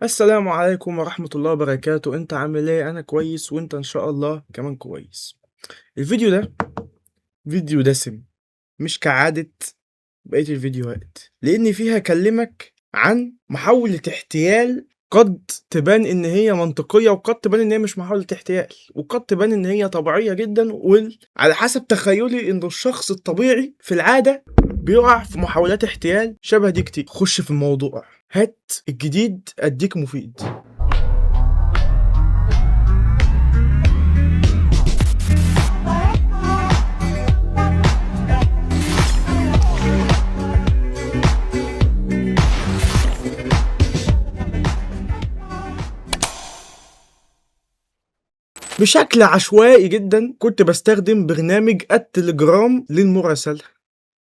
السلام عليكم ورحمة الله وبركاته. انت عامل ايه؟ انا كويس وانت ان شاء الله كمان كويس. الفيديو ده فيديو دسم، مش كعادة بقية الفيديوهات، لاني فيها اكلمك عن محاولة احتيال قد تبان ان هي منطقية، وقد تبان ان هي مش محاولة احتيال، وقد تبان ان هي طبيعية جدا، وعلى حسب تخيلي ان الشخص الطبيعي في العادة بيقع في محاولات احتيال شبه دي كتير. خش في الموضوع، هات الجديد اديك مفيد. بشكل عشوائي جدا كنت بستخدم برنامج التليجرام للمراسلة،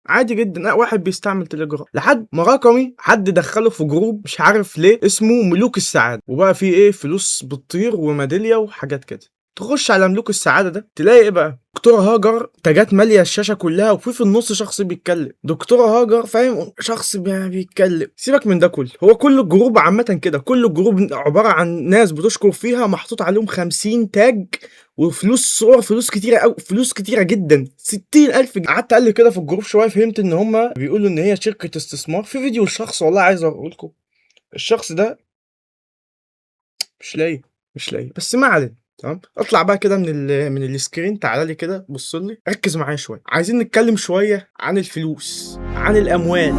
عادي جدا. واحد بيستعمل تليجرام لحد ما رقمي حد دخله في جروب مش عارف ليه اسمه ملوك السعادة، وبقى فيه ايه فلوس بتطير وميدالية وحاجات كده. تخش على ملوك السعادة ده تلاقي ايه بقى؟ دكتورة هاجر تاجات مالية الشاشة كلها، وفي النص شخص بيتكلم. دكتورة هاجر فاهم، شخص بيتكلم. سيبك من ده كله، هو كل الجروب عامة كده، كل الجروب عبارة عن ناس بتشكر فيها، محطوط عليهم 50 تاج وفلوس، صور فلوس كتيرة أوي، فلوس كتيرة جدا، 60,000 جنيه. قعدت أقلب كده في الجروب شوية، فهمت إن هما بيقولوا إن هي شركة استثمار. في فيديو الشخص والله عايز أقولكم، الشخص ده مش لاقي بس ما علينا. تمام، اطلع بقى كده من السكرين، تعالى لي كده بص لي، ركز معايا شويه. عايزين نتكلم شويه عن الفلوس، عن الاموال.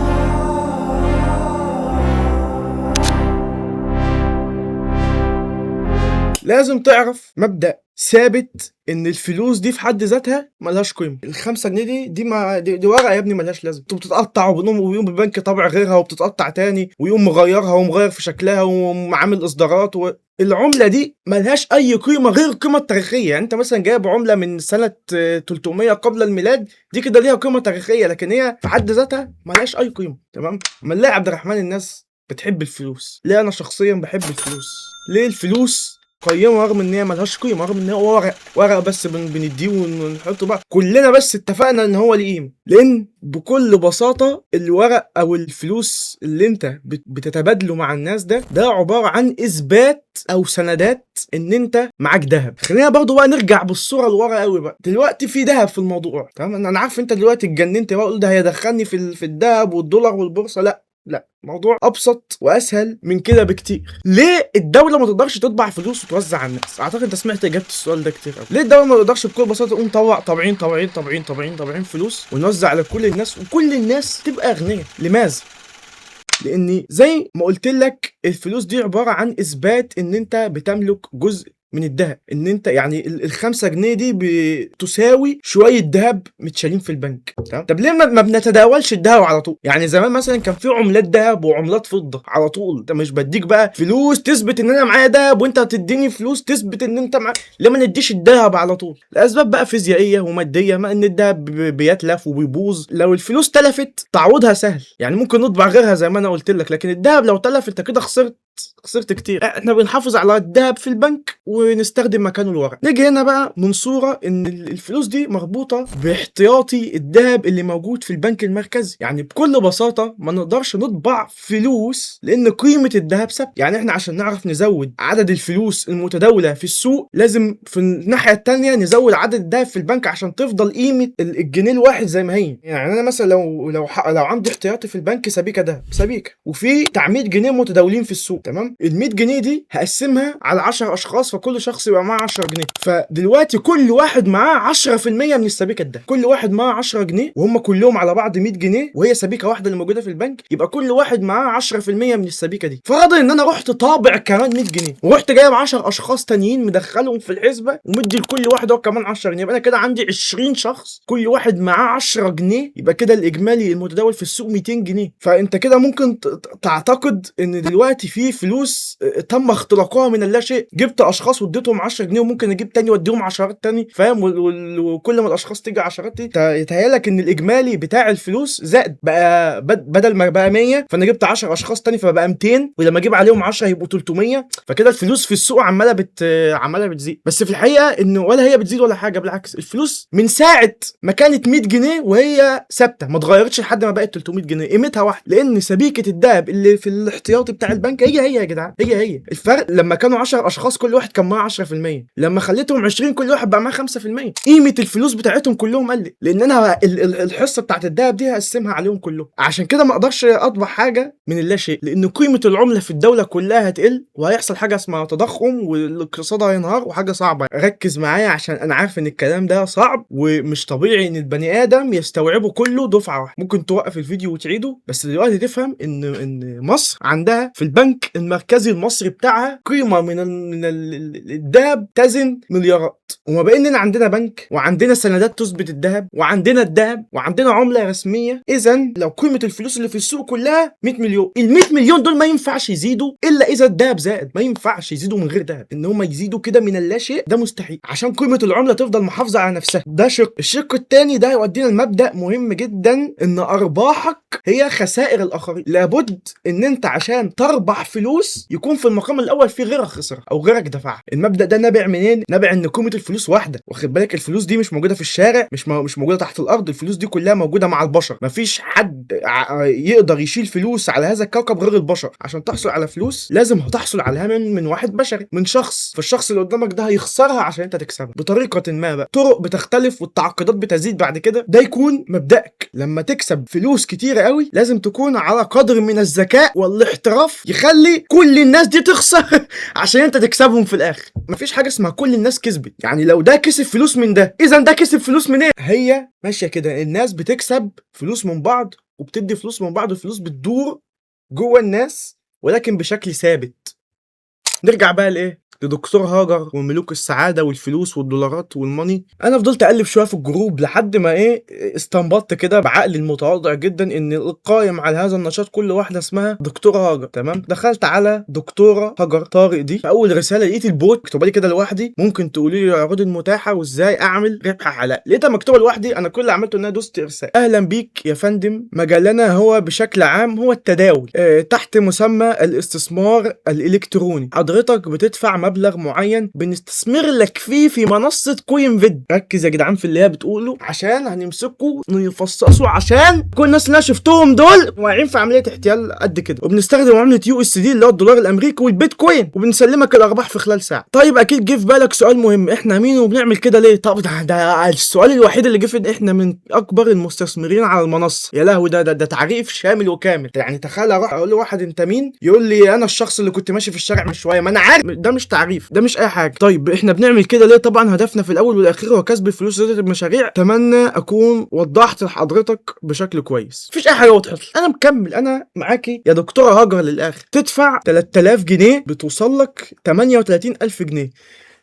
لازم تعرف مبدأ ثابت ان الفلوس دي في حد ذاتها ملهاش قيمه. ال5 جنيه دي ما دي ورقه يا ابني، ملهاش لازمه. انتوا بتتقطع، ويقوم البنك طابع غيرها وبتتقطع تاني، ويقوم مغيرها ومغير في شكلها وعامل اصدارات العمله دي ملهاش اي قيمه غير القيمه التاريخيه. يعني انت مثلا جايب عمله من سنه 300 قبل الميلاد، دي كده ليها قيمه تاريخيه، لكن هي في حد ذاتها ملهاش اي قيمه. تمام. اما نلاقي عبد الرحمن الناس بتحب الفلوس ليه؟ انا شخصيا بحب الفلوس ليه؟ الفلوس قيمة رغم ان هي ملهاش قيمة، رغم ان هو ورق بس بنديه ونحطه بقى كلنا، بس اتفقنا ان هو ليه قيمة. لان بكل بساطة الورق او الفلوس اللي انت بتتبادله مع الناس ده عبارة عن اثبات او سندات ان انت معاك ذهب. خلينا برضو بقى نرجع بالصورة لورا قوي بقى. دلوقتي في ذهب في الموضوع، تمام؟ انا عارف انت دلوقتي اتجننت بقى، قلت ده هيدخلني في الذهب والدولار والبورصة. لا، موضوع ابسط واسهل من كده بكتير. ليه الدوله ما تقدرش تطبع فلوس وتوزع على الناس؟ اعتقد انت سمعت اجابه السؤال ده كتير قوي. ليه الدوله ما تقدرش بكل بساطه تقوم طابعين فلوس ونوزع على كل الناس، وكل الناس تبقى اغنياء؟ لماذا؟ لان زي ما قلت لك الفلوس دي عباره عن اثبات ان انت بتملك جزء من الذهب، ان انت يعني ال5 جنيه دي بتساوي شويه ذهب متشالين في البنك. تمام. طب ليه ما بنتداولش الذهب على طول؟ يعني زمان مثلا كان في عملات ذهب وعملات فضه على طول. انت مش بديك بقى فلوس تثبت ان انا معايا ذهب وانت هتديني فلوس تثبت ان انت معاك؟ ليه ما نديش الذهب على طول؟ لاسباب بقى فيزيائيه وماديه، ما ان الذهب بيتلف وبيبوظ. لو الفلوس تلفت تعويضها سهل، يعني ممكن نطبع غيرها زي ما انا قلت لك، لكن الذهب لو تلف انت كده خسرت كتير. احنا بنحافظ على الذهب في البنك ونستخدم مكانه الورق. نيجي هنا بقى من صورة ان الفلوس دي مربوطة باحتياطي الذهب اللي موجود في البنك المركزي. يعني بكل بساطة ما نقدرش نطبع فلوس لان قيمة الذهب ثابتة. يعني احنا عشان نعرف نزود عدد الفلوس المتداولة في السوق لازم في الناحية التانية نزود عدد الذهب في البنك عشان تفضل قيمة الجنيه الواحد زي ما هي. يعني انا مثلا لو عندي احتياطي في البنك سبيكة ذهب، سبيكة، وفي بتاع 100 جنيه متداولين في السوق، تمام؟ ال 100 جنيه دي هقسمها على 10 اشخاص، فكل شخص يبقى معاه 10 جنيه. فدلوقتي كل واحد معاه 10% من السبيكه ده، كل واحد معاه 10 جنيه، وهم كلهم على بعض 100 جنيه، وهي سبيكه واحده اللي موجوده في البنك، يبقى كل واحد معاه 10% من السبيكه دي. فرضا ان انا رحت طابع كمان 100 جنيه ورحت جايب 10 اشخاص تانيين مدخلهم في الحسبه ومدي لكل واحد هو كمان 10 جنيه، يبقى انا كده عندي 20 شخص كل واحد معاه 10 جنيه، يبقى كده الاجمالي المتداول في السوق 200 جنيه. فانت كده ممكن تعتقد ان دلوقتي في فلوس تم اختراقها من اللا شيء. جبت اشخاص واديتهم 10 جنيه وممكن اجيب تاني واديهم عشرات تاني، فاهم؟ وكل ما الاشخاص تيجي عشرات يتهيألك ان الاجمالي بتاع الفلوس زائد بقى، بدل ما بقى 100 فانا جبت 10 اشخاص تاني فبقى 200، ولما اجيب عليهم 10 يبقوا 300. فكده الفلوس في السوق عماله بتزيد. بس في الحقيقه انه ولا هي بتزيد ولا حاجه، بالعكس الفلوس من ساعه ما كانت 100 جنيه وهي ثابته ما اتغيرتش لحد ما بقت 300 جنيه قيمتها واحده، لان سبيكه الذهب اللي في الاحتياطي بتاع البنك هي هي يا جدعان، هي الفرق لما كانوا 10 اشخاص كل واحد كان معاه 10%، لما خليتهم 20 كل واحد بقى معاه 5%، قيمه الفلوس بتاعتهم كلهم قلت، لان انا الحصه بتاعت الذهب دي هقسمها عليهم كلهم. عشان كده ما اقدرش اطبع حاجه من اللا شيء، لان قيمه العمله في الدوله كلها هتقل، وهيحصل حاجه اسمها تضخم، والاقتصاد هينهار، وحاجه صعبه. ركز معايا عشان انا عارف ان الكلام ده صعب ومش طبيعي ان البني ادم يستوعبه كله دفعه واحده. ممكن توقف الفيديو وتعيده، بس دلوقتي تفهم ان مصر عندها في البنك المركزي المصري بتاعها قيمه من الذهب تزن مليارات. وما بين ان عندنا بنك وعندنا سندات تثبت الذهب وعندنا الذهب وعندنا عمله رسميه، اذا لو قيمه الفلوس اللي في السوق كلها 100 مليون، ال 100 مليون دول ما ينفعش يزيدوا الا اذا الذهب زاد، ما ينفعش يزيدوا من غير ذهب. ان هم يزيدوا كده من اللا شيء ده مستحيل، عشان قيمه العمله تفضل محافظه على نفسها. ده شق. الشق الثاني ده يودينا لمبدا مهم جدا، ان ارباحك هي خسائر الاخرين. لابد ان انت عشان تربح فلوس يكون في المقام الاول في غيرك خسرها او غيرك دفعها. المبدا ده نابع منين؟ نابع ان قيمه الفلوس واحده. واخد بالك، الفلوس دي مش موجوده في الشارع، مش موجوده تحت الارض، الفلوس دي كلها موجوده مع البشر. مفيش حد يقدر يشيل فلوس على هذا الكوكب غير البشر. عشان تحصل على فلوس لازم تحصل عليها من واحد بشري، من شخص، فالشخص اللي قدامك ده هيخسرها عشان انت تكسبها بطريقه ما. بقى طرق بتختلف والتعقيدات بتزيد بعد كده. ده يكون مبدأك. لما تكسب فلوس كتيره قوي لازم تكون على قدر من الذكاء والاحتراف يخلي كل الناس دي تخسر عشان انت تكسبهم في الاخر. مفيش حاجه اسمها كل الناس كسبت، يعني لو ده كسب فلوس من ده اذا ده كسب فلوس من ايه؟ هي ماشيه كده. الناس بتكسب فلوس من بعض وبتدي فلوس من بعض، والفلوس بتدور جوه الناس ولكن بشكل ثابت. نرجع بقى لايه؟ لدكتور هاجر وملوك السعاده والفلوس والدولارات والماني. انا فضلت اقلب شويه في الجروب لحد ما استنبطت كده بعقلي المتواضع جدا ان القائم على هذا النشاط كل واحده اسمها دكتوره هاجر. تمام، دخلت على دكتوره هاجر طارق دي، في اول رساله لقيت البوت مكتوبه لي كده لوحدي: ممكن تقولي لي العروض المتاحه وازاي اعمل ربح حلال. لقيتها مكتوبه لوحدي. انا كل اللي عملته ان انا دوست ارسال: اهلا بيك يا فندم، مجالنا هو بشكل عام هو التداول تحت مسمى الاستثمار الالكتروني. حضرتك بتدفع مبلغ معين بنستثمر لك فيه في منصه كوين فيد. ركز يا جدعان في اللي هي بتقوله عشان هنمسكه نفصصه، عشان كل الناس اللي انا شفتهم دول واقعين في عمليه احتيال قد كده. وبنستخدم عمله USD اللي هو الدولار الامريكي والبيتكوين، وبنسلمك الارباح في خلال ساعه. طيب اكيد جه في بالك سؤال مهم: احنا مين وبنعمل كده ليه؟ طب ده السؤال الوحيد اللي جه في احنا من اكبر المستثمرين على المنصه. يا لهوي، ده تعريف شامل وكامل. يعني تخيل اروح اقول لواحد انت مين، يقول لي انا الشخص اللي كنت ماشي في الشارع من شويه. ما انا عارف ده مش تعريف، ده مش اي حاجه. طيب احنا بنعمل كده ليه؟ طبعا هدفنا في الاول والاخير هو كسب الفلوس لزيادة المشاريع. اتمنى اكون وضحت لحضرتك بشكل كويس. مفيش اي حاجه وضحت. انا مكمل، انا معاكي يا دكتوره هاجر للاخر. تدفع 3000 جنيه بتوصل لك 38000 جنيه.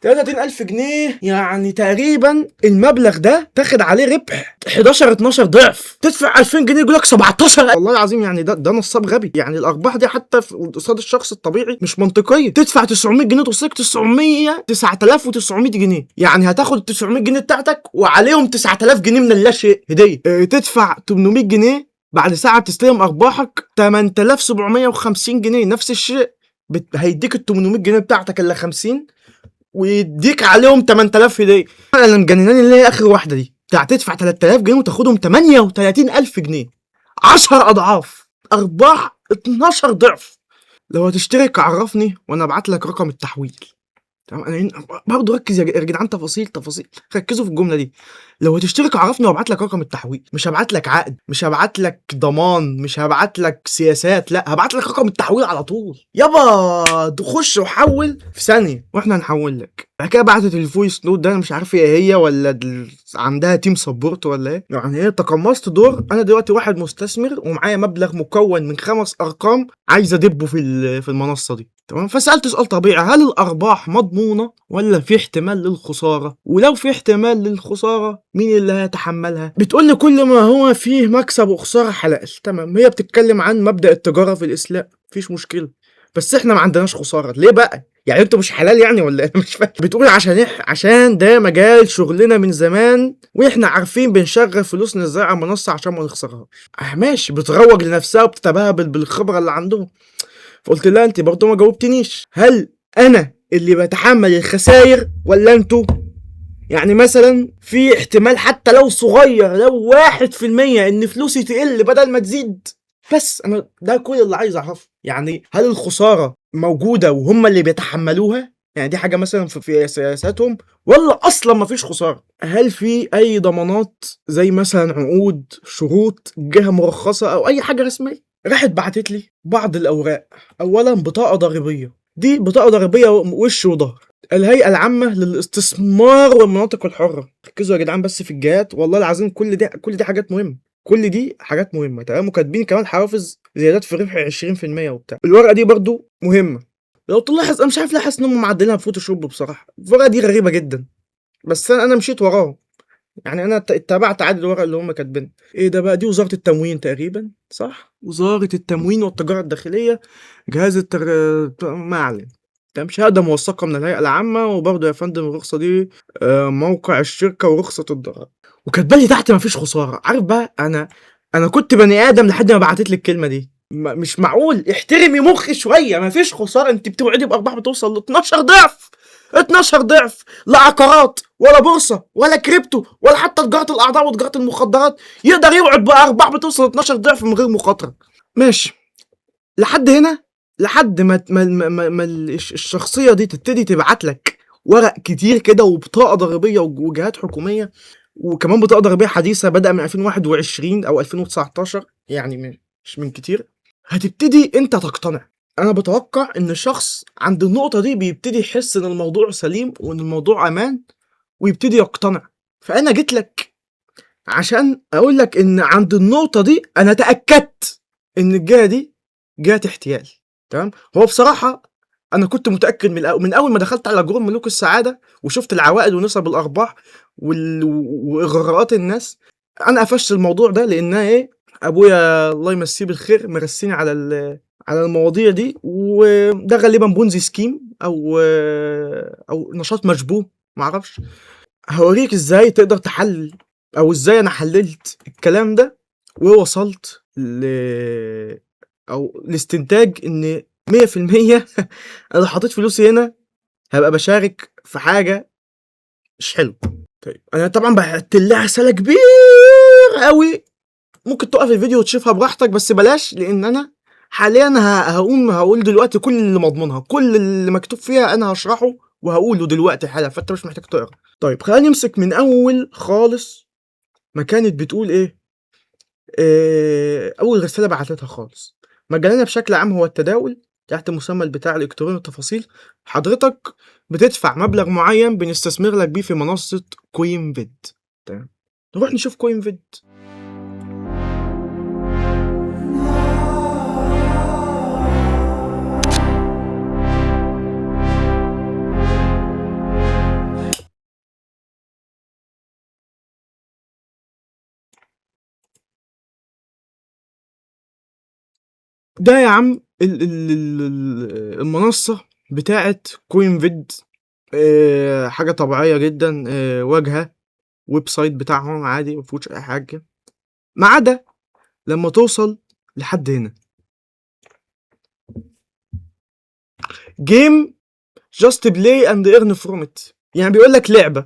33000 جنيه يعني تقريبا المبلغ ده تاخد عليه ربح 11-12 ضعف. تدفع 2000 جنيه يقول لك 17. والله العظيم يعني ده نصاب غبي. يعني الارباح دي حتى في قصاد الشخص الطبيعي مش منطقيه. تدفع 900 جنيه توصلك 9900 جنيه، يعني هتاخد 900 جنيه بتاعتك وعليهم 9000 جنيه من اللا شيء هديه. تدفع 800 جنيه بعد ساعه تستلم ارباحك 8750 جنيه. نفس الشيء هيديك ال 800 جنيه بتاعتك الا 50 ويديك عليهم 8000 هديه. انا مجنناني اللي هي اخر واحده دي بتاع تدفع 3000 جنيه وتاخدهم 38000 جنيه، 10 اضعاف ارباح، 12 ضعف. لو هتشترك عرفني وانا ابعت لك رقم التحويل. تمام، انا برضه ركز يا جدعان، تفاصيل ركزوا في الجمله دي. لو هتشترك عرفني وابعت لك رقم التحويل. مش هبعت لك عقد، مش هبعت لك ضمان، مش هبعت لك سياسات، لا هبعت لك رقم التحويل على طول. يابا تخش وحول في ثانيه واحنا هنحول لك. بعد كده بعتت الفويس نوت ده، انا مش عارف هي ولا عندها تيم سبورت ولا ايه. يعني هي تقمصت دور. انا دلوقتي واحد مستثمر ومعايا مبلغ مكون من 5 ارقام عايز ادبه في المنصه دي. تمام، فسالت سؤال طبيعي: هل الارباح مضمونه ولا في احتمال للخساره؟ ولو في احتمال للخساره مين اللي هيتحملها؟ بتقول لي كل ما هو فيه مكسب وخساره حلال. تمام، هي بتتكلم عن مبدا التجاره في الاسلام، مفيش مشكله، بس احنا ما عندناش خساره. ليه بقى؟ يعني انتوا مش حلال يعني ولا ايه؟ مش فاهم. بتقول عشان ده مجال شغلنا من زمان واحنا عارفين بنشغل فلوسنا ازاي على المنصه عشان ما نخسرها. ماشي، بتروج لنفسها وبتتباهى بالخبره اللي عندهم. فقلت لها انت برضه ما جاوبتنيش، هل انا اللي بتحمل الخسائر ولا انتوا؟ يعني مثلا في احتمال حتى لو صغير، لو 1% ان فلوسي تقل بدل ما تزيد. بس انا ده كل اللي عايز اعرفه. يعني هل الخساره موجودة وهم اللي بيتحملوها، يعني دي حاجة مثلا في سياساتهم، ولا أصلا مفيش خسارة؟ هل في أي ضمانات زي مثلا عقود، شروط، جهة مرخصة أو أي حاجة رسمية؟ راحت بعتت لي بعض الأوراق. أولا بطاقة ضريبية، دي بطاقة ضريبية وش وظهر. الهيئة العامة للاستثمار والمناطق الحرة. ركزوا يا جدعان بس في الجهات، والله العظيم كل دي حاجات مهمة، كل دي حاجات مهمة تمام. وكاتبين كمان حوافز زيادات في الربح 20% وبتاع. الورقة دي برضو مهمة. لو تلاحظ انا مش عارف ليه حاسس انهم معدلينها بفوتوشوب بصراحة. الورقة دي غريبة جدا، بس انا مشيت وراهم، يعني انا اتبعت عادي الورق اللي هم كاتبينه. ايه ده بقى؟ دي وزارة التموين تقريبا، صح؟ وزارة التموين والتجارة الداخلية، جهاز ما علينا. تمام. شهادة موثقة من الهيئة العامة. وبرضه يا فندم الرخصة دي موقع الشركة ورخصة الضرائب. وكاتبه لي تحت مفيش خسارة. عارف بقى، انا كنت بني ادم لحد ما بعتت لي الكلمة دي. مش معقول، احترمي مخي شوية. مفيش خسارة؟ انت بتوعدي بأرباح بتوصل ل 12 ضعف، 12 ضعف. لا عقارات ولا بورصة ولا كريبتو ولا حتى تجارة الأعضاء وتجارة المخدرات يقدر يوعد بأرباح بتوصل ل 12 ضعف من غير مخاطرة. ماشي لحد هنا، لحد ما الشخصية دي تبتدي تبعت لك ورق كتير كده وبطاقة ضريبية وجهات حكومية، وكمان بطاقة ضريبية حديثة بدأ من 2021 أو 2019، يعني مش من كتير. هتبتدي أنت تقتنع. أنا بتوقع إن الشخص عند النقطة دي بيبتدي يحس إن الموضوع سليم وإن الموضوع أمان، ويبتدي يقتنع. فأنا جيت لك عشان أقول لك إن عند النقطة دي أنا تأكدت إن الجهة دي جهة احتيال. تمام. هو بصراحة أنا كنت متأكد من أول ما دخلت على جروب ملوك السعادة وشفت العوائد ونسب الأرباح وإغراءات الناس. أنا قفشت الموضوع ده لأنها إيه، أبويا الله يمسيه بالخير مرسيني على المواضيع دي، وده غالبا بونزي سكيم أو نشاط مشبوه، معرفش. هوريك إزاي تقدر تحلل، أو إزاي أنا حللت الكلام ده ووصلت أو لاستنتاج إن 100% أنا لو حطيت فلوسي هنا هبقى بشارك في حاجة مش حلوة. طيب أنا طبعا بعت لها رسالة كبير قوي، ممكن توقف الفيديو وتشوفها براحتك، بس بلاش، لأن أنا حاليا هقول دلوقتي كل اللي مضمونها، كل اللي مكتوب فيها أنا هشرحه وهقوله دلوقتي حالا، فأنت مش محتاج تقرا. طيب خلينا نمسك من أول خالص. ما كانت بتقول إيه؟ أول رسالة بعتتها خالص: مجالنا بشكل عام هو التداول تحت مسمى البتاع الإلكتروني والتفاصيل. حضرتك بتدفع مبلغ معين بنستثمر لك بيه في منصة كوين فيد. تمام. نروح نشوف كوين فيد. ده يا عم المنصة بتاعت كوين فيد. حاجة طبيعية جدا. واجهة ويب سايت بتاعهم عادي، مفيهوش أي حاجة ما عدا لما توصل لحد هنا: جيم جاست بلاي اند ايرن فروم ات. يعني بيقول لك لعبة،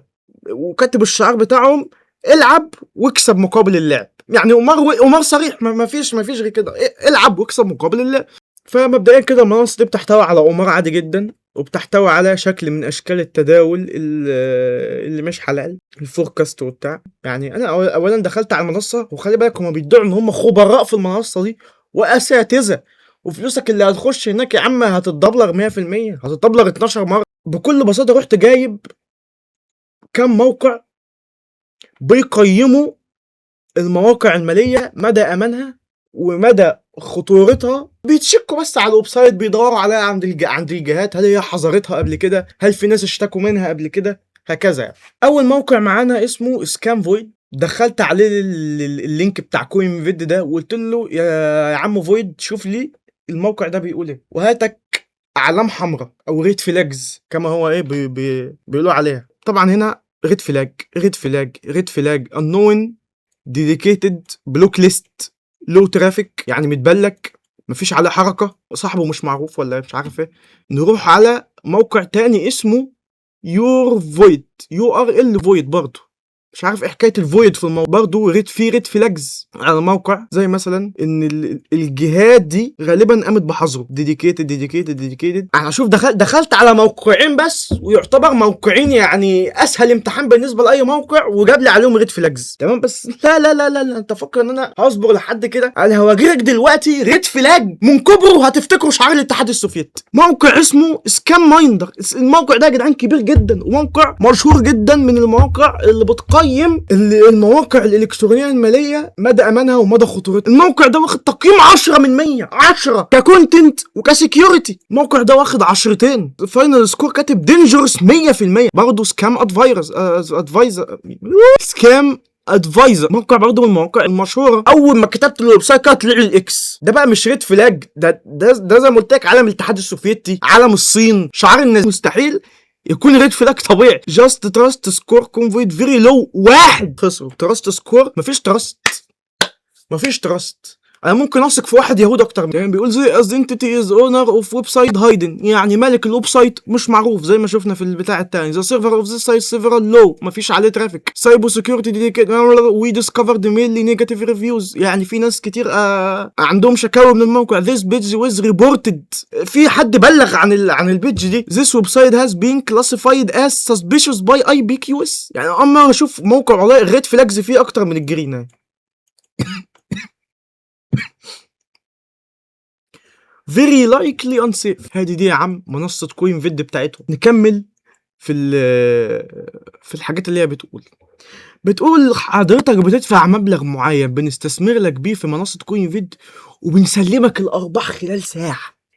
وكاتب الشعار بتاعهم: العب واكسب مقابل اللعب. يعني قمار صريح، ما فيش غير كده، العب واكسب مقابل اللعب. فمبدئيا كده المنصة دي بتحتوي على قمار عادي جدا، وبتحتوي على شكل من اشكال التداول اللي مش حلال، الفوركاست وبتاع. يعني انا اولا دخلت على المنصة، وخلي بالك هم بيدعوا ان هم خبراء في المنصة دي واساتذة، وفلوسك اللي هتخش هناك يا عم هتتدبلر 100%، هتتدبلر 12 مرة. بكل بساطة رحت جايب كام موقع بيقيموا المواقع المالية، مدى أمانها ومدى خطورتها. بيتشكوا بس على الويب سايت، بيدوروا عليها عند الجهات، هل هي حظرتها قبل كده، هل في ناس اشتكوا منها قبل كده، هكذا يعني. أول موقع معانا اسمه سكام فويد. دخلت عليه اللينك بتاع كوين فيد ده وقلت له يا عم فويد شوف لي الموقع ده بيقول ايه، وهاتك اعلام حمراء او ريد فلاجز كما هو ايه بيقولوا عليها. طبعا هنا ريد فلاج، ريد فلاج، ريد فلاج، unknown، dedicated، بلوك ليست، لو ترافيك، يعني متبلك، مفيش عليه حركة، صاحبه مش معروف ولا مش عارف ايه. نروح على موقع تاني اسمه يور فويد، يو ار ال فويد برضه. مش عارف ايه حكايه الفويد في الموضوع برضه. في ريد فلاجز على الموقع، زي مثلا ان الجهات دي غالبا قامت بحظره، ديديكيتد. انا شوف دخلت على موقعين بس، ويعتبر موقعين يعني اسهل امتحان بالنسبه لاي موقع، وجاب لي عليهم ريد فلاجز. تمام، بس لا لا لا لا, لا. انت فاكر ان انا هصبر لحد كده؟ انا هواجهك دلوقتي ريد فلاج من كبره هتفتكروا شعار الاتحاد السوفيتي. موقع اسمه سكام مايندر. الموقع ده يا جدعان كبير جدا، وموقع مشهور جدا من المواقع اللي بتقيم المواقع الالكترونيه الماليه مدى امانها ومدى خطورتها. الموقع ده واخد تقييم 10 من 100، 10 ككونتنت وكسكيورتي. الموقع ده واخد 10. فاينل سكور كاتب دينجرس 100%. برضه سكام ادفايزر موقع برضه من المواقع المشهوره. اول ما كتبت الويب سايت كده طلع لي الاكس. ده بقى مش ريد فلاج، ده زي ما قلت لك علم الاتحاد السوفيتي، علم الصين، شعار الناس. مستحيل يكون ريد فلاج طبيعي. جاست تراست سكور كونفويد فيري لو. 1 خسروا تراست سكور. مفيش تراست. انا ممكن اثق في واحد يهود اكتر. يعني بيقول زي از انتيتي از اونر اوف ويب سايت هايدن، يعني مالك الويب سايت مش معروف زي ما شفنا في البتاع التاني. ذا سيرفر اوف ذيس سايت سيفرال لو، مفيش عليه ترافيك. سايبر سكيورتي ديديكيتد وي ديسكفرد مينلي نيجاتيف ريفيوز، يعني في ناس كتير عندهم شكاوى من الموقع. ذيس بيج ويز ريبورتد، في حد بلغ عن البيج دي. ذيس ويب سايت هاز بين كلاسيفايد از سسبيشس باي اي بي كيو اس. يعني اما اشوف موقع والله الريد فلاجز فيه اكتر من الجرين. very likely unsafe. هادي دي يا عم منصة كوين فيد بتاعتهم. نكمل في الحاجات اللي هي بتقول حضرتك بتدفع مبلغ معين بنستثمر لك بيه في منصة كوين فيد، وبنسلمك الأرباح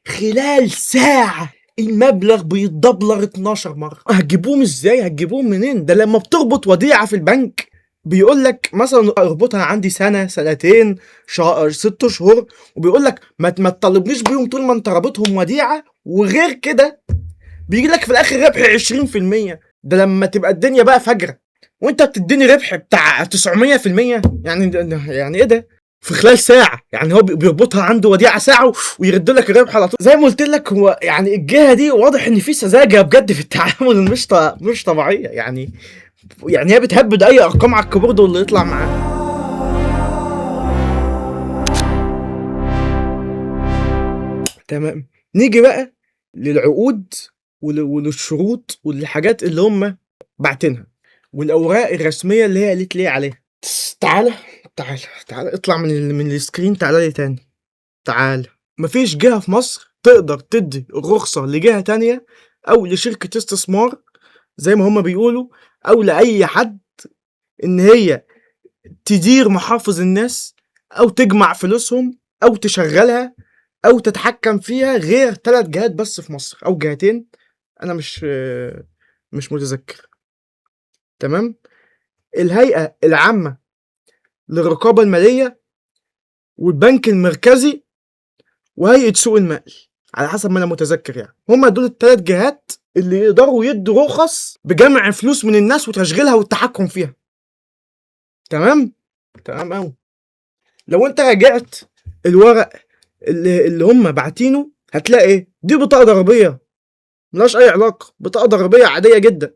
خلال ساعة. المبلغ بيتدبلر 12 مرة. هتجيبوهم ازاي؟ هتجيبوهم منين؟ ده لما بتربط وديعة في البنك بيقول لك مثلا اربطها عندي سنه، سنتين، 6 شهور، وبيقول لك ما تطالبنيش بيهم طول ما انت رابطهم وديعه. وغير كده بيجي لك في الاخر ربح 20%. ده لما تبقى الدنيا بقى فجره، وانت بتديني ربح بتاع 900%. يعني ايه ده في خلال ساعه؟ يعني هو بيربطها عنده وديعه ساعه ويرد لك الربح على طول. زي ما قلت لك، هو يعني الجهه دي واضح ان في سذاجه بجد في التعامل، مش طبيعيه. يعني هي بتهبد اي ارقام على الكيبورد واللي يطلع معاه. تمام، نيجي بقى للعقود وللشروط وللحاجات اللي هم باعتينها، والاوراق الرسميه اللي هي قالت لي عليها. تعالى اطلع من السكرين. تعالى لي تاني. تعالى. مفيش جهه في مصر تقدر تدي الرخصه لجهه تانية او لشركه استثمار زي ما هم بيقولوا، او لاي حد ان هي تدير محافظ الناس او تجمع فلوسهم او تشغلها او تتحكم فيها، غير 3 جهات بس في مصر، او جهتين. انا مش متذكر. تمام. الهيئة العامة للرقابة المالية، والبنك المركزي، وهيئة سوق المال، على حسب ما انا متذكر. يعني هما دول ال3 جهات اللي يقدروا يدوا رخص بجمع فلوس من الناس وتشغيلها والتحكم فيها. تمام اوي. لو انت راجعت الورق اللي هم باعتينه هتلاقي ايه؟ دي بطاقه ضريبيه ملهاش اي علاقه، بطاقه ضريبيه عاديه جدا.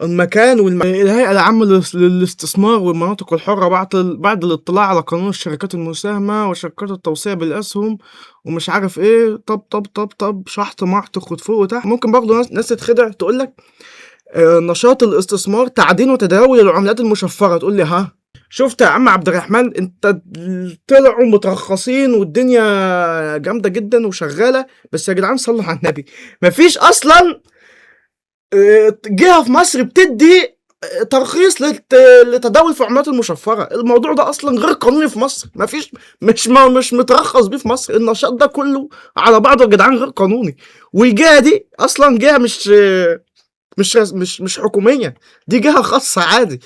المكان الهيئه العامه للاستثمار والمناطق الحره بعد الاطلاع على قانون الشركات المساهمه وشركات التوسيع بالاسهم ومش عارف ايه. طب شحط محط خد فوق وتحت. ممكن برضه ناس تتخدع تقول لك نشاط الاستثمار تعدين وتداول العملات المشفره. تقول لي ها، شفت يا عم عبد الرحمن، انت طلعوا مترخصين والدنيا جامده جدا وشغاله، بس يا جدعان صلوا على النبي، مفيش اصلا جهه في مصر بتدي ترخيص لتداول في العملات المشفره. الموضوع ده اصلا غير قانوني في مصر. مفيش مش مترخص بيه في مصر. النشاط ده كله على بعضه يا جدعان غير قانوني. والجهه دي اصلا جهه مش حكوميه، دي جهه خاصه عادي.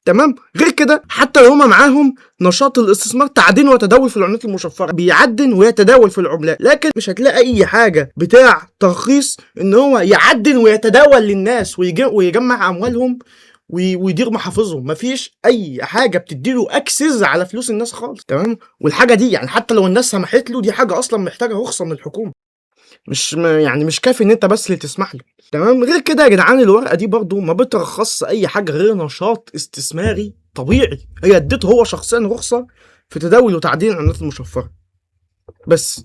تمام. غير كده حتى لو هما معاهم نشاط الاستثمار تعدين وتداول في العملات المشفره، بيعدن ويتداول في العملات، لكن مش هتلاقي اي حاجه بتاع ترخيص ان هو يعدن ويتداول للناس ويجمع اموالهم ويدير محافظهم. مفيش اي حاجه بتديله اكسس على فلوس الناس خالص. تمام. والحاجه دي يعني حتى لو الناس سمحت له، دي حاجه اصلا محتاجه رخصه من الحكومه. يعني مش كافي ان انت بس اللي تسمح له. تمام. غير كده يا جدعان الورقه دي برضو ما بترخصش اي حاجه غير نشاط استثماري طبيعي، هي اديته هو شخصيا رخصه في تداول وتعدين العملات المشفره بس.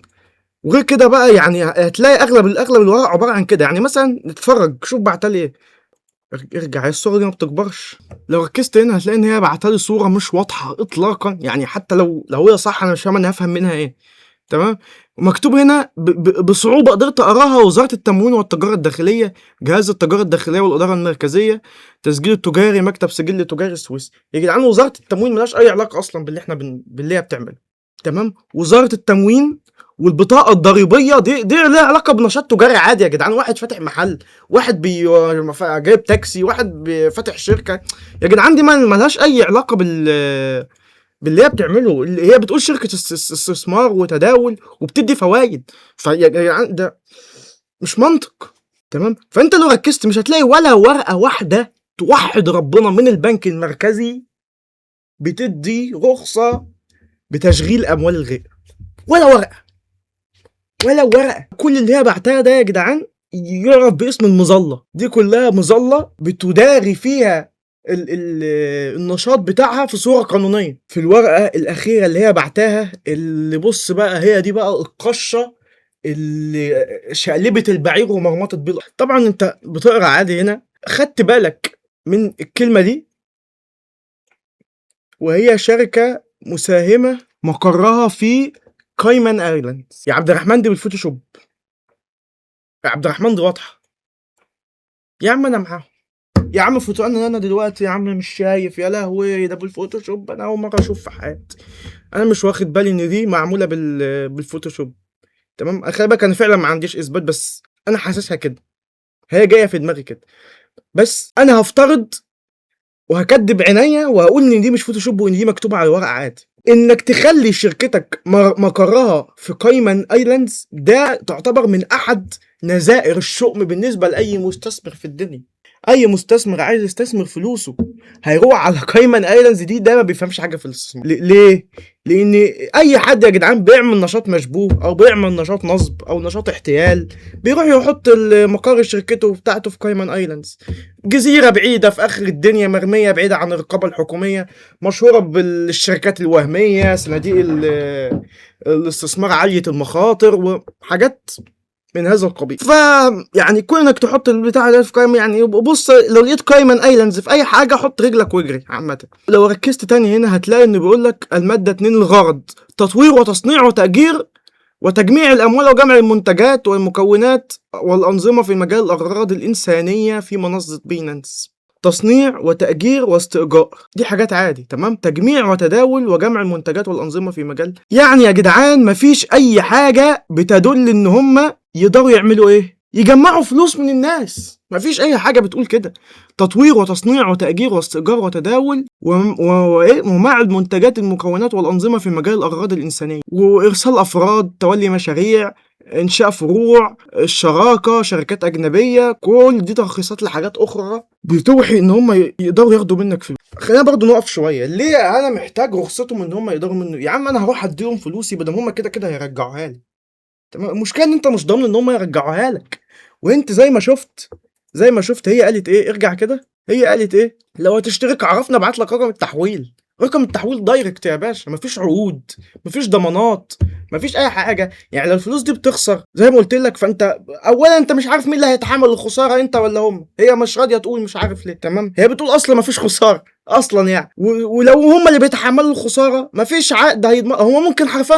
وغير كده بقى يعني هتلاقي اغلب الورق عباره عن كده. يعني مثلا نتفرج، شوف بعتلي ايه. ارجع، هي الصوره دي ما بتكبرش. لو ركزت هنا هتلاقي ان هي بعتلي صوره مش واضحه اطلاقا، يعني حتى لو هي صح انا مش فاهم انا هفهم منها ايه. تمام. ومكتوب هنا بصعوبه قدرت اقراها: وزاره التموين والتجاره الداخليه، جهاز التجاره الداخليه والاداره المركزيه، تسجيل التجاري، مكتب سجل تجاري السويسري. يا جدعان وزاره التموين ملهاش اي علاقه اصلا باللي احنا باللي هي بتعمله. تمام. وزاره التموين والبطاقه الضريبيه دي لها علاقه بنشاط تجاري عادي يا جدعان، واحد فاتح محل، واحد جايب تاكسي، واحد فاتح شركه. يا جدعان دي ملهاش اي علاقه باللي هي بتعمله. اللي هي بتقول شركه استثمار وتداول وبتدي فوائد. فيا جدعان ده مش منطق. تمام. فانت لو ركزت مش هتلاقي ولا ورقه واحده توحد ربنا من البنك المركزي بتدي رخصه بتشغيل اموال الغير. ولا ورقه، ولا ورقه. كل اللي هي بعتها ده يا جدعان يعرف باسم المظله. دي كلها مظله بتداري فيها ال النشاط بتاعها في صوره قانونيه. في الورقه الاخيره اللي هي بعتها، اللي بص بقى هي دي بقى القشه اللي شقلبت البعير ومرمطت بيه. طبعا انت بتقرا عادي هنا، خدت بالك من الكلمه دي؟ وهي شركه مساهمه مقرها في كايمان ايلاندز. يا عبد الرحمن دي بالفوتوشوب، يا عبد الرحمن دي واضحه. يا عم انا معاهم. يا عم انا دلوقتي يا عم مش شايف. يا لهوي ده بالفوتوشوب، انا اول مره اشوف في حياتي. انا مش واخد بالي ان دي معموله بالفوتوشوب. تمام. خلي بالك انا فعلا ما عنديش اثبات، بس انا حاسسها كده، هي جايه في دماغي كده. بس انا هفترض وهكدب عينيا وهقول ان دي مش فوتوشوب وان دي مكتوبه على الورق عادي. انك تخلي شركتك مقرها في كايمان ايلاندز ده تعتبر من احد نظائر الشؤم بالنسبه لاي مستثمر في الدنيا. اي مستثمر عايز يستثمر فلوسه هيروح على كايمان ايلاندز دي، ده ما بيفهمش حاجه في الاستثمار. ليه؟ لان اي حد يا جدعان بيعمل نشاط مشبوه او بيعمل نشاط نصب او نشاط احتيال بيروح يحط مقر شركته بتاعته في كايمان ايلاندز، جزيره بعيده في اخر الدنيا، مرميه بعيده عن الرقابه الحكوميه، مشهوره بالشركات الوهميه، صناديق الاستثمار عاليه المخاطر وحاجات من هذا القبيل. يعني كونك تحط البتاع ده في قائمه، يعني بص لو لقيت كايمان ايلاندز في اي حاجه حط رجلك واجري. عامه لو ركزت تاني هنا هتلاقي انه بيقول لك الماده 2 الغرض تطوير وتصنيع وتاجير وتجميع الاموال وجمع المنتجات والمكونات والانظمه في مجال الاغراض الانسانيه في منصه بينانس. تصنيع وتأجير واستئجار دي حاجات عادي. تمام. تجميع وتداول وجمع المنتجات والأنظمة في مجال، يعني يا جدعان مفيش أي حاجة بتدل إن هم يقدروا يعملوا إيه؟ يجمعوا فلوس من الناس. مفيش أي حاجة بتقول كده. تطوير وتصنيع وتأجير واستئجار وتداول ومع المنتجات المكونات والأنظمة في مجال الأغراض الإنسانية، وإرسال أفراد، تولي مشاريع، انشاء فروع، الشراكه، شركات اجنبيه، كل دي ترخيصات لحاجات اخرى بتوحي ان هم يقدروا ياخدوا منك فلوس. خلينا برضو نقف شويه، ليه انا محتاج رخصتهم ان هم يقدروا منه؟ يا عم انا هروح اديهم فلوسي بدل هم كده كده هيرجعوها لي. تمام. المشكله ان انت مش ضامن ان هم يرجعوها لك. وانت زي ما شفت هي قالت ايه؟ ارجع كده، هي قالت ايه؟ لو هتشترك عرفنا ابعت لك رقم التحويل. رقم التحويل دايركت يا باشا، مفيش عقود، مفيش ضمانات، مفيش اي حاجه. يعني لو الفلوس دي بتخسر زي ما قلت لك، فانت اولا انت مش عارف مين اللي هيتحمل الخساره، انت ولا هم. هي مش راضيه تقول، مش عارف ليه. تمام. هي بتقول اصلا مفيش خساره اصلا يعني، ولو هم اللي بيتحملوا الخساره مفيش عقد هيضمن. هو ممكن حرفيا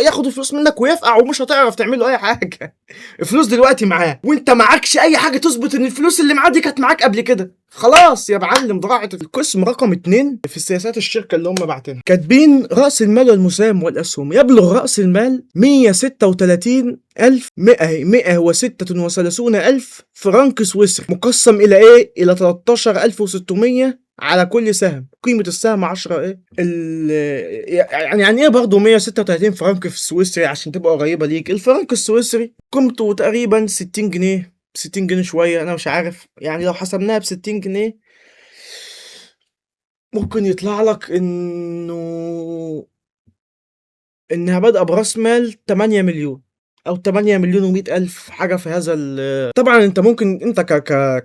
ياخدوا الفلوس منك ويفقع ومش هتعرف تعمل له اي حاجه. الفلوس دلوقتي معاه وانت معكش اي حاجه تثبت ان الفلوس اللي معاه دي كانت معاك قبل كده. خلاص يا معلم ضاعت. القسم رقم 2 في السياسات الشركه اللي هم باعتينها كاتبين راس المال والمساهم والاسهم يبلغ راس المال 136,136 ألف فرنك سويسري، مقسم إلى إيه؟ إلى 13,600 على كل سهم. قيمة السهم 10 إيه؟ يعني إيه برضه 136 فرنك في السويسري عشان تبقى قريبة ليك؟ الفرنك السويسري قيمته تقريبا 60 جنيه، 60 جنيه شوية، أنا مش عارف. يعني لو حسبناها ب 60 جنيه ممكن يطلع لك إنها بادئة برأس مال 8 مليون. او 8 مليون و100 الف حاجه في هذا طبعا انت ممكن انت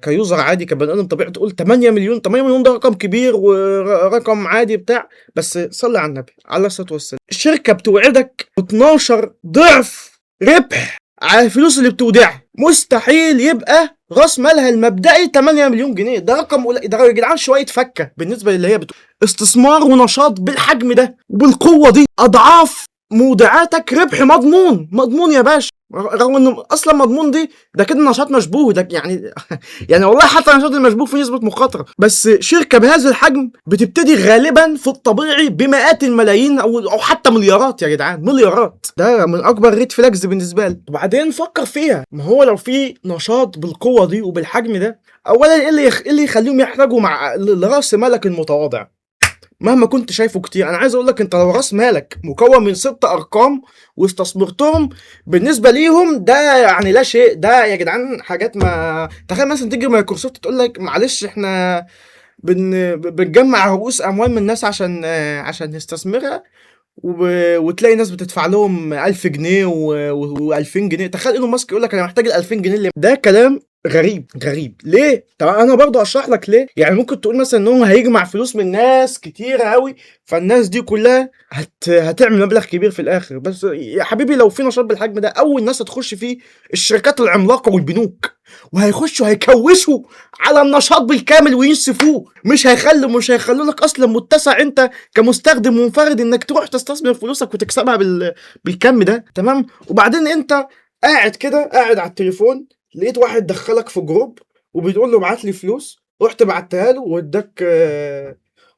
كيوزر عادي كبني ادم طبيعي تقول 8 مليون، 8 مليون ده رقم كبير ورقم عادي بتاع، بس صلي على النبي عليه الصلاه والسلام، الشركه بتوعدك 12 ضعف ربح على الفلوس اللي بتودعها. مستحيل يبقى راس مالها المبدئي 8 مليون جنيه، ده رقم ده يا جدعان شويه فكه بالنسبه للي هي استثمار ونشاط بالحجم ده وبالقوه دي اضعاف مودعاتك ربح مضمون يا باشا. رغم انه اصلا مضمون دي ده كده نشاط مشبوه ده يعني يعني والله حتى النشاط المشبوه في نسبه مخاطره، بس شركه بهذا الحجم بتبتدي غالبا في الطبيعي بمئات الملايين او حتى مليارات يا جدعان، مليارات. ده من اكبر ريد فلاجز بالنسبه لي. وبعدين فكر فيها، ما هو لو في نشاط بالقوه دي وبالحجم ده، اولا ايه اللي يخليهم يحتاجوا مع لراس مالك المتواضع مهما كنت شايفه كتير؟ انا عايز اقول لك انت لو راس مالك مكون من 6 ارقام واستثمرتهم بالنسبه ليهم ده يعني لا شيء، ده يا جدعان حاجات. ما تخيل مثلا تيجي مايكروسوفت تقول لك معلش احنا بنجمع رؤوس اموال من الناس عشان نستثمرها، وتلاقي ناس بتدفع لهم 1000 جنيه و2000 جنيه. تخيل ايلون ماسك يقول لك انا محتاج ال 2000 جنيه اللي ده كلام غريب ليه؟ طب انا برضه اشرح لك ليه. يعني ممكن تقول مثلا ان هو هيجمع فلوس من ناس كتيره قوي، فالناس دي كلها هتعمل مبلغ كبير في الاخر. بس يا حبيبي لو في نشاط بالحجم ده، اول ناس هتخش فيه الشركات العملاقه والبنوك، وهيخشوا هيكوشوا على النشاط بالكامل وينسفوه، مش هيخلوا لك اصلا متسع انت كمستخدم منفرد انك تروح تستثمر فلوسك وتكسبها بالكم ده. تمام. وبعدين انت قاعد كده قاعد على التليفون، لقيت واحد دخلك في جروب وبتقول له ابعت لي فلوس، رحت بعتها له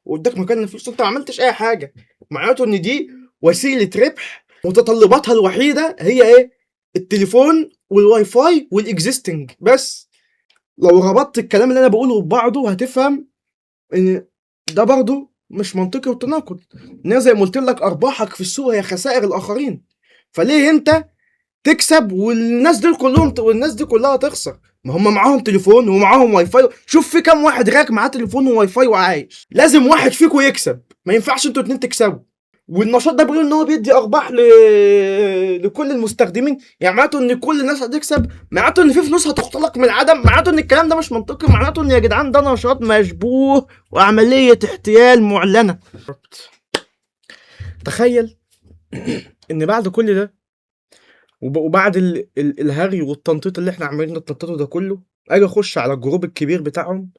واداك مكان الفلوس، انت ما عملتش اي حاجه. معناته ان دي وسيله ربح متطلباتها الوحيده هي ايه؟ التليفون والواي فاي والاكزيستنج بس. لو ربطت الكلام اللي انا بقوله ببعضه هتفهم ان ده برضه مش منطقي وتناقض. ان زي ما قلت لك ارباحك في السوق هي خسائر الاخرين، فليه انت تكسب والناس دي كلها تخسر؟ ما هم معاهم تليفون ومعاهم واي فاي. شوف في كام واحد غيرك معاه تليفون وواي فاي وعايش. لازم واحد فيكم يكسب، ما ينفعش انتوا اتنين تكسبوا. والنشاط ده بيقول ان هو بيدي ارباح لكل المستخدمين، يعني معناته ان كل الناس هتكسب، معناته ان في فلوس هتختلق من العدم، معناته ان الكلام ده مش منطقي، معناته ان يا جدعان ده نشاط مشبوه وعمليه احتيال معلنه. تخيل ان بعد كل ده وبعد الهري والتنطيط اللي احنا عمالين نتنططه ده كله، اجي اخش على الجروب الكبير بتاعهم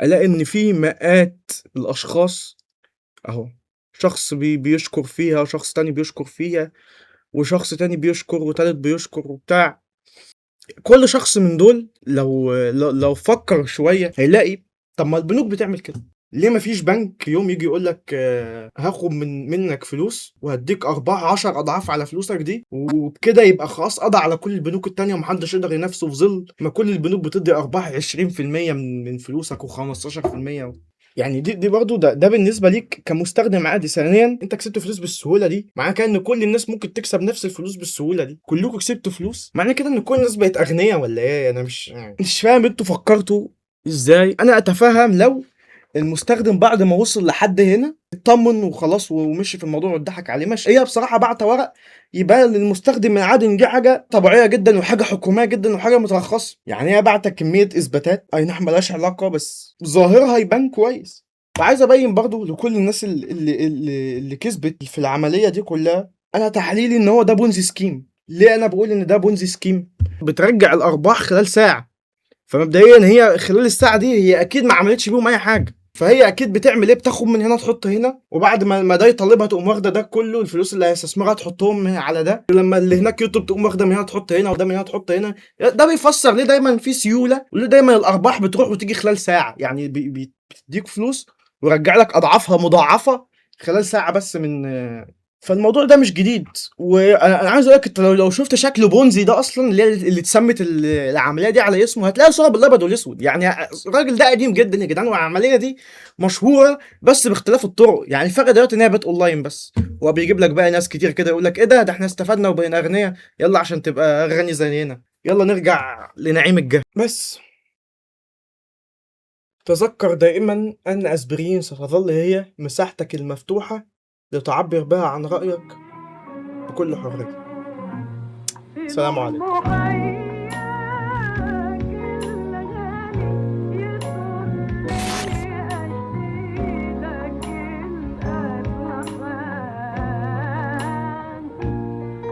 الاقي ان في مئات الاشخاص اهو، شخص بيشكر فيها وشخص تاني بيشكر فيها وشخص تاني بيشكر وتالت بيشكر وبتاع. كل شخص من دول لو فكر شوية هيلاقي طب ما البنوك بتعمل كده. ليه مفيش بنك يوم يجي يقول لك هاخد منك فلوس وهديك ارباح 10 اضعاف على فلوسك دي، وبكده يبقى خلاص قضى على كل البنوك التانية ومحدش يقدر ينافسه في ظل ما كل البنوك بتدي ارباح 20% من فلوسك و15%. يعني دي برضه ده بالنسبه ليك كمستخدم عادي. ثانيا انت كسبت فلوس بالسهوله دي، معناه كده ان كل الناس ممكن تكسب نفس الفلوس بالسهوله دي. كلكم كسبتوا فلوس، معناه كده ان كل الناس بقت اغنياء ولا ايه؟ انا مش فاهم انتوا فكرتوا ازاي. انا اتفهم لو المستخدم بعد ما وصل لحد هنا اطمن وخلاص ومشي في الموضوع واتضحك عليه، ماشي. هي بصراحه بعت ورق يبان للمستخدم العادي ان دي حاجه طبيعيه جدا وحاجه حكوميه جدا وحاجه مترخصه. يعني هي بعتت كميه اثباتات اي نعم ملهاش علاقه بس ظاهرها يبان كويس. وعايز ابين برضو لكل الناس اللي كسبت في العمليه دي كلها، انا تحليلي ان هو ده بونزي سكيم. ليه انا بقول ان ده بونزي سكيم؟ بترجع الارباح خلال ساعه، فمبدئيا هي خلال الساعه دي هي اكيد ما عملتش بيهم اي حاجه، فهي اكيد بتعمل ايه؟ بتاخد من هنا تحط هنا، وبعد ما ده يطالبها تقوم واخده ده كله الفلوس اللي هيستثمرها تحطهم على ده، لما اللي هناك يطلب تقوم واخده من هنا تحط هنا وده من هنا تحط هنا. ده بيفسر ليه دايما في سيوله وليه دايما الارباح بتروح وتيجي خلال ساعه. يعني بتديك فلوس ويرجع لك اضعافها مضاعفه خلال ساعه بس من فالموضوع ده مش جديد. وانا عايز اقول لك انت لو شفت شكل بونزي ده اصلا اللي اتسمت العمليه دي على اسمه، هتلاقي صوره بالابيض والاسود. يعني الراجل ده قديم جدا يا جدعان، والعمليه دي مشهوره بس باختلاف الطرق. يعني الفرق دلوقتي ان هي بقت اونلاين بس، هو بيجيب لك بقى ناس كتير كده يقول لك ايه ده احنا استفدنا وبقينا اغنياء، يلا عشان تبقى غني زينا، يلا نرجع لنعيم الجهل. بس تذكر دائما ان اسبرين ستظل هي مساحتك المفتوحه لتعبر بها عن رايك بكل حريه. سلام عليكم.